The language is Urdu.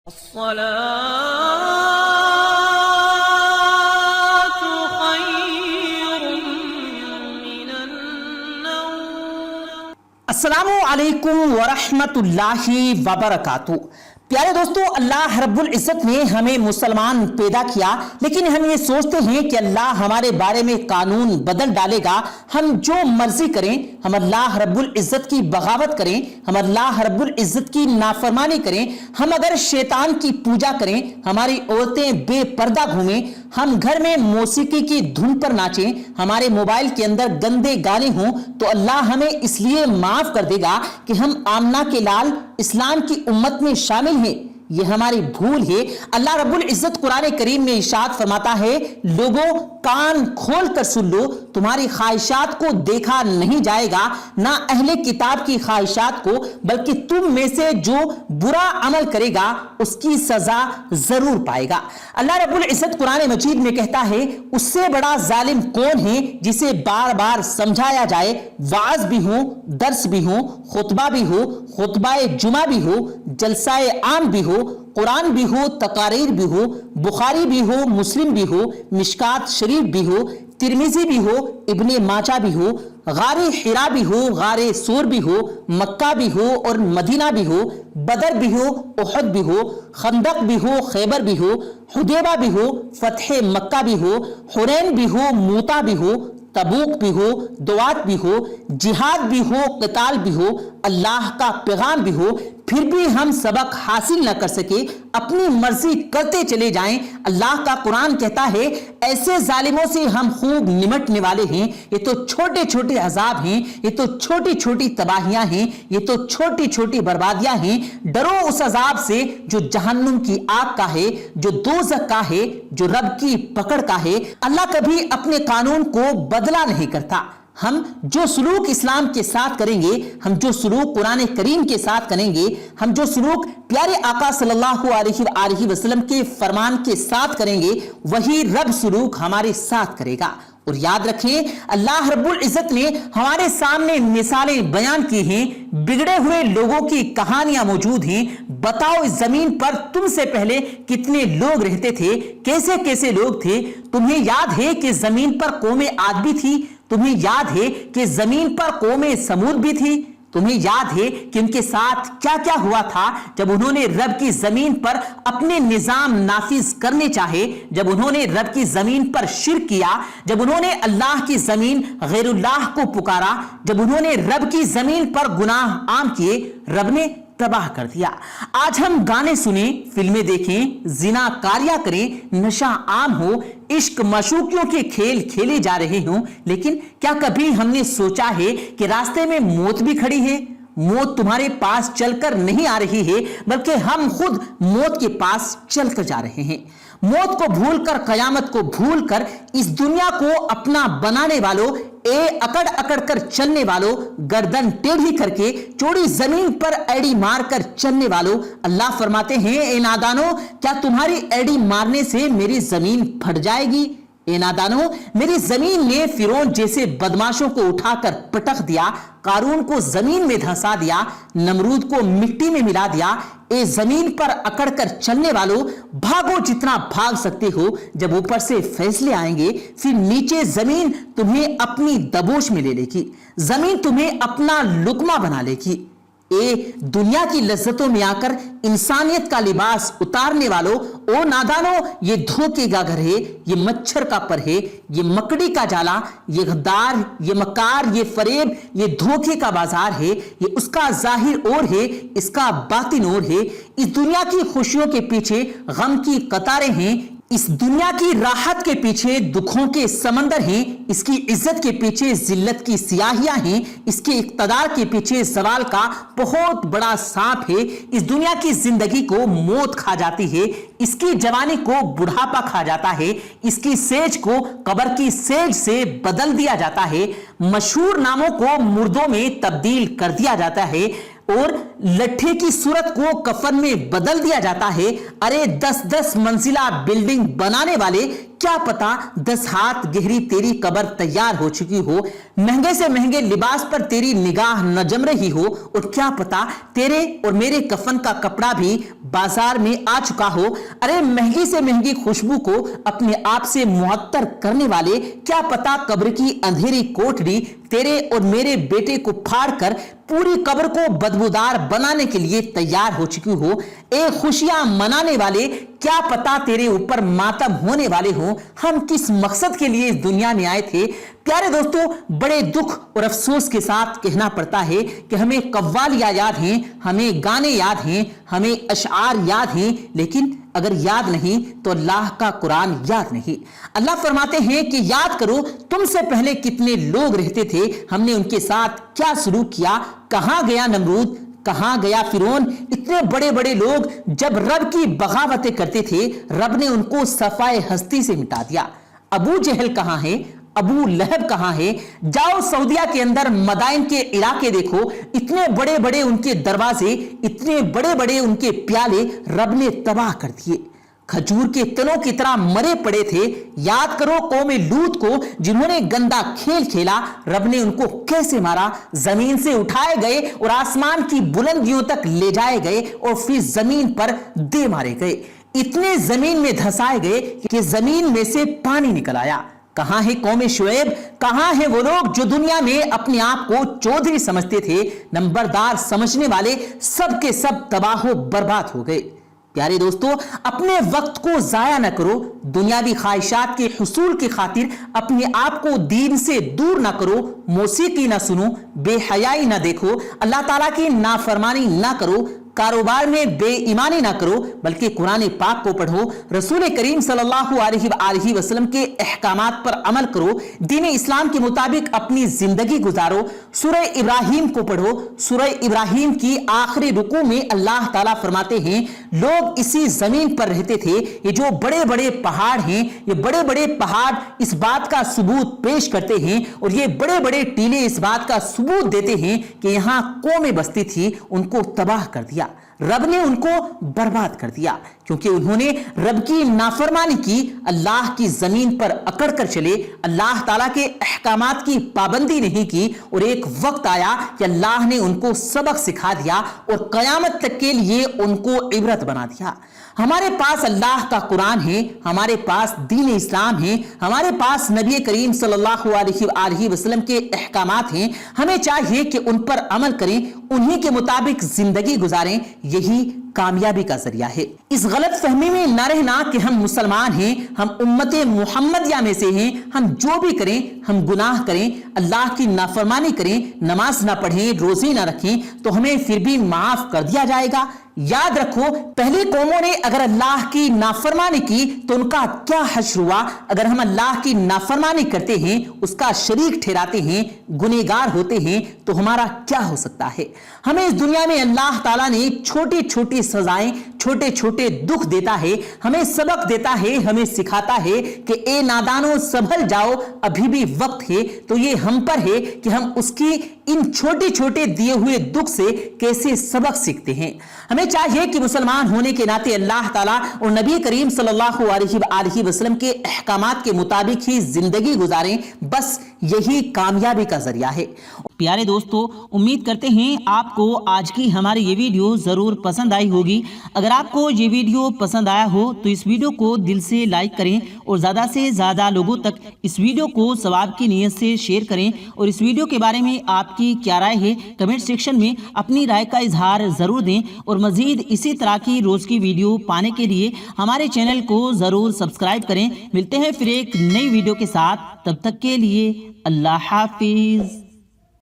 الصلاة خير من النوم۔ السلام علیکم ورحمۃ اللہ وبرکاتہ۔ پیارے دوستو، اللہ رب العزت نے ہمیں مسلمان پیدا کیا، لیکن ہم یہ سوچتے ہیں کہ اللہ ہمارے بارے میں قانون بدل ڈالے گا، ہم جو مرضی کریں، ہم اللہ رب العزت کی بغاوت کریں، ہم اللہ رب العزت کی نافرمانی کریں، ہم اگر شیطان کی پوجا کریں، ہماری عورتیں بے پردہ گھومیں، ہم گھر میں موسیقی کی دھن پر ناچیں، ہمارے موبائل کے اندر گندے گانے ہوں، تو اللہ ہمیں اس لیے معاف کر دے گا کہ ہم آمنہ کے لال اسلام کی امت میں شامل ہیں۔ یہ ہماری بھول ہے۔ اللہ رب العزت قرآن کریم میں ارشاد فرماتا ہے، لوگوں کان کھول کر سن لو، تمہاری خواہشات کو دیکھا نہیں جائے گا، نہ اہل کتاب کی خواہشات کو، بلکہ تم میں سے جو برا عمل کرے گا اس کی سزا ضرور پائے گا۔ اللہ رب العزت قرآن مجید میں کہتا ہے، اس سے بڑا ظالم کون ہے جسے بار بار سمجھایا جائے، وعظ بھی ہو، درس بھی ہو، خطبہ بھی ہو، خطبہ جمعہ بھی ہو، جلسہ عام بھی ہو، قرآن بھی ہو، تقاریر بھی ہو، بخاری بھی ہو، مسلم بھی ہو، مشکات شریف بھی ہو، ترمذی بھی ہو، ابن ماجہ بھی ہو، غار حرا بھی ہو، غار سور بھی ہو، مکہ بھی ہو اور مدینہ بھی ہو، بدر بھی ہو، احد بھی ہو، خندق بھی ہو، خیبر بھی ہو، حدیبہ بھی ہو، فتح مکہ بھی ہو، حنین بھی ہو، موتا بھی ہو، تبوک بھی ہو، دوات بھی ہو، جہاد بھی ہو، قتال بھی ہو، اللہ کا پیغام بھی ہو، پھر بھی ہم سبق حاصل نہ کر سکے، اپنی مرضی کرتے چلے جائیں۔ اللہ کا قرآن کہتا ہے، ایسے ظالموں سے ہم خوب نمٹنے والے ہیں۔ یہ تو چھوٹے چھوٹے عذاب ہیں، یہ تو چھوٹی چھوٹی تباہیاں ہیں، یہ تو چھوٹی چھوٹی بربادیاں ہیں۔ ڈرو اس عذاب سے جو جہنم کی آگ کا ہے، جو دوزخ کا ہے، جو رب کی پکڑ کا ہے۔ اللہ کبھی اپنے قانون کو بدلا نہیں کرتا۔ ہم جو سلوک اسلام کے ساتھ کریں گے، ہم جو سلوک قرآن کریم کے ساتھ کریں گے، ہم جو سلوک پیارے آقا صلی اللہ علیہ وسلم کے فرمان کے ساتھ کریں گے، وہی رب سلوک ہمارے ساتھ کرے گا۔ اور یاد رکھیں، اللہ رب العزت نے ہمارے سامنے مثالیں بیان کی ہیں، بگڑے ہوئے لوگوں کی کہانیاں موجود ہیں۔ بتاؤ اس زمین پر تم سے پہلے کتنے لوگ رہتے تھے، کیسے کیسے لوگ تھے؟ تمہیں یاد ہے کہ زمین پر قوم عاد بھی تھی؟ تمہیں یاد ہے کہ زمین پر قوم سمود بھی تھی؟ تمہیں یاد ہے کہ ان کے ساتھ کیا کیا ہوا تھا جب انہوں نے رب کی زمین پر اپنے نظام نافذ کرنے چاہے، جب انہوں نے رب کی زمین پر شرک کیا، جب انہوں نے اللہ کی زمین غیر اللہ کو پکارا، جب انہوں نے رب کی زمین پر گناہ عام کیے، رب نے تباہ کر دیا۔ آج ہم گانے سنیں، فلمیں دیکھیں، زنا کاریاں کریں، نشہ عام ہو، عشق مشوقیوں کے کھیل کھیلے جا رہے ہوں، لیکن کیا کبھی ہم نے سوچا ہے کہ راستے میں موت بھی کھڑی ہے؟ موت تمہارے پاس چل کر نہیں آ رہی ہے، بلکہ ہم خود موت کے پاس چل کر جا رہے ہیں۔ موت کو بھول کر، قیامت کو بھول کر، اس دنیا کو اپنا بنانے والوں، اکڑ اکڑ کر چلنے والوں، گردن ٹیڑھی کر کے چوڑی زمین پر ایڑی مار کر چلنے والوں، اللہ فرماتے ہیں، اے نادانو، کیا تمہاری ایڑی مارنے سے میری زمین پھٹ جائے گی؟ اے نادانو، میری زمین نے فرعون جیسے بدماشوں کو اٹھا کر پٹخ دیا، قارون کو زمین میں دھنسا دیا، نمرود کو مٹی میں ملا دیا۔ اے زمین پر اکڑ کر چلنے والوں، بھاگو جتنا بھاگ سکتے ہو، جب اوپر سے فیصلے آئیں گے، پھر نیچے زمین تمہیں اپنی دبوش میں لے لے گی، زمین تمہیں اپنا لقمہ بنا لے گی۔ اے دنیا کی لذتوں میں آ کر انسانیت کا لباس اتارنے والوں، او نادانو، یہ دھوکے کا گھر ہے، یہ مچھر کا پر ہے، یہ مکڑی کا جالا، یہ غدار، یہ مکار، یہ فریب، یہ دھوکے کا بازار ہے۔ یہ اس کا ظاہر اور ہے، اس کا باطن اور ہے۔ اس دنیا کی خوشیوں کے پیچھے غم کی قطاریں ہیں، اس دنیا کی راحت کے پیچھے دکھوں کے سمندر ہیں، اس کی عزت کے پیچھے ذلت کی سیاہیاں ہیں، اس کے اقتدار کے پیچھے زوال کا بہت بڑا سانپ ہے۔ اس دنیا کی زندگی کو موت کھا جاتی ہے، اس کی جوانی کو بڑھاپا کھا جاتا ہے، اس کی سیج کو قبر کی سیج سے بدل دیا جاتا ہے، مشہور ناموں کو مردوں میں تبدیل کر دیا جاتا ہے، اور لٹھے کی صورت کو کفن میں بدل دیا جاتا ہے۔ ارے 10-10 منزلہ بلڈنگ بنانے والے کیا پتا 10 ہاتھ گہری تیری قبر تیار ہو چکی ہو، مہنگے سے مہنگے لباس پر تیری نگاہ نہ جم رہی ہو، اور کیا پتا تیرے اور میرے کفن کا کپڑا بھی بازار میں آ چکا ہو۔ ارے مہنگی سے مہنگی خوشبو کو اپنے آپ سے معطر کرنے والے، کیا پتا قبر کی اندھیری کوٹڑی تیرے اور میرے بیٹے کو پھاڑ کر پوری قبر کو بدبودار بنانے کے لیے تیار ہو چکی ہو۔ اے خوشیاں منانے والے، کیا پتا تیرے اوپر ماتم ہونے والے ہوں۔ ہم کس مقصد کے لیے اس دنیا میں آئے تھے؟ پیارے دوستو، بڑے دکھ اور افسوس کے ساتھ کہنا پڑتا ہے کہ ہمیں قوالیاں یاد ہیں، ہمیں گانے یاد ہیں، ہمیں اشعار یاد ہیں، لیکن اگر یاد نہیں تو اللہ کا قرآن یاد نہیں۔ اللہ فرماتے ہیں کہ یاد کرو تم سے پہلے کتنے لوگ رہتے تھے، ہم نے ان کے ساتھ کیا سلوک کیا، کہاں گیا نمرود، کہاں گیا فرعون۔ اتنے بڑے بڑے لوگ جب رب کی بغاوتیں کرتے تھے، رب نے ان کو صفائے ہستی سے مٹا دیا۔ ابو جہل کہاں ہے، ابو لہب کہاں ہے؟ جاؤ سعودیہ کے اندر مدائن کے علاقے دیکھو، اتنے بڑے بڑے ان کے دروازے، اتنے بڑے بڑے ان کے پیالے رب نے تباہ کر دیے، کھجور کے تنوں کی طرح مرے پڑے تھے۔ یاد کرو قوم لوط کو، جنہوں نے گندا کھیل کھیلا، رب نے ان کو کیسے مارا، زمین سے اٹھائے گئے اور آسمان کی بلندیوں تک لے جائے گئے اور پھر زمین پر دے مارے گئے، اتنے زمین میں دھسائے گئے کہ زمین میں سے پانی نکل آیا۔ کہاں ہے قوم شعیب، کہاں ہے وہ لوگ جو دنیا میں اپنے آپ کو چودھری سمجھتے تھے، نمبردار سمجھنے والے، سب کے سب تباہ و برباد ہو گئے۔ پیارے دوستو، اپنے وقت کو ضائع نہ کرو، دنیاوی خواہشات کے حصول کی خاطر اپنے آپ کو دین سے دور نہ کرو، موسیقی نہ سنو، بے حیائی نہ دیکھو، اللہ تعالیٰ کی نافرمانی نہ کرو، کاروبار میں بے ایمانی نہ کرو، بلکہ قرآن پاک کو پڑھو، رسول کریم صلی اللہ علیہ وآلہ وسلم کے احکامات پر عمل کرو، دین اسلام کے مطابق اپنی زندگی گزارو۔ سورہ ابراہیم کو پڑھو، سورہ ابراہیم کی آخری رکوع میں اللہ تعالیٰ فرماتے ہیں لوگ اسی زمین پر رہتے تھے، یہ جو بڑے بڑے پہاڑ ہیں، یہ بڑے بڑے پہاڑ اس بات کا ثبوت پیش کرتے ہیں، اور یہ بڑے بڑے ٹیلے اس بات کا ثبوت دیتے ہیں کہ یہاں قومیں بستی تھی، ان کو تباہ کر دیا، رب نے ان کو برباد کر دیا، کیونکہ انہوں نے رب کی نافرمانی کی، اللہ کی زمین پر اکڑ کر چلے، اللہ تعالیٰ کے احکامات کی پابندی نہیں کی، اور ایک وقت آیا کہ اللہ نے ان کو سبق سکھا دیا اور قیامت تک کے لیے ان کو عبرت بنا دیا۔ ہمارے پاس اللہ کا قرآن ہے، ہمارے پاس دین اسلام ہے، ہمارے پاس نبی کریم صلی اللہ علیہ وآلہ وسلم کے احکامات ہیں، ہمیں چاہیے کہ ان پر عمل کریں، انہی کے مطابق زندگی گزاریں، یہی کامیابی کا ذریعہ ہے۔ اس غلط فہمی میں نہ رہنا کہ ہم مسلمان ہیں، ہم امت محمدیہ میں سے ہیں، ہم جو بھی کریں، ہم گناہ کریں، اللہ کی نافرمانی کریں، نماز نہ پڑھیں، روزے نہ رکھیں تو ہمیں پھر بھی معاف کر دیا جائے گا۔ یاد رکھو پہلی قوموں نے اگر اللہ کی نافرمانی کی تو ان کا کیا حشر ہوا، اگر ہم اللہ کی نافرمانی کرتے ہیں، اس کا شریک ٹھہراتے ہیں، گنہگار ہوتے ہیں تو ہمارا کیا ہو سکتا ہے۔ ہمیں اس دنیا میں اللہ تعالیٰ نے چھوٹی چھوٹی سزائیں، چھوٹے چھوٹے دکھ دیتا ہے، ہمیں سبق دیتا ہے، ہمیں سکھاتا ہے کہ اے نادانوں سنبھل جاؤ، ابھی بھی وقت ہے۔ تو یہ ہم پر ہے کہ ہم اس کی ان چھوٹے چھوٹے دیے ہوئے دکھ سے کیسے سبق سیکھتے ہیں۔ ہمیں چاہیے کہ مسلمان ہونے کے ناطے اللہ تعالیٰ اور نبی کریم صلی اللہ علیہ وآلہ وسلم کے احکامات کے مطابق ہی زندگی گزاریں، بس یہی کامیابی کا ذریعہ ہے۔ پیارے دوستو، امید کرتے ہیں آپ کو آج کی ہماری یہ ویڈیو ضرور پسند آئی ہوگی۔ اگر آپ کو یہ ویڈیو پسند آیا ہو تو اس ویڈیو کو دل سے لائک کریں اور زیادہ سے زیادہ لوگوں تک اس ویڈیو کو ثواب کی نیت سے شیئر کریں، اور اس ویڈیو کے بارے میں آپ کی کیا رائے ہے کمنٹ سیکشن میں اپنی رائے کا اظہار ضرور دیں، اور مزید اسی طرح کی روز کی ویڈیو پانے کے لیے ہمارے چینل کو ضرور سبسکرائب کریں۔ ملتے ہیں پھر ایک نئی ویڈیو کے ساتھ، تب تک کے لیے اللہ حافظ۔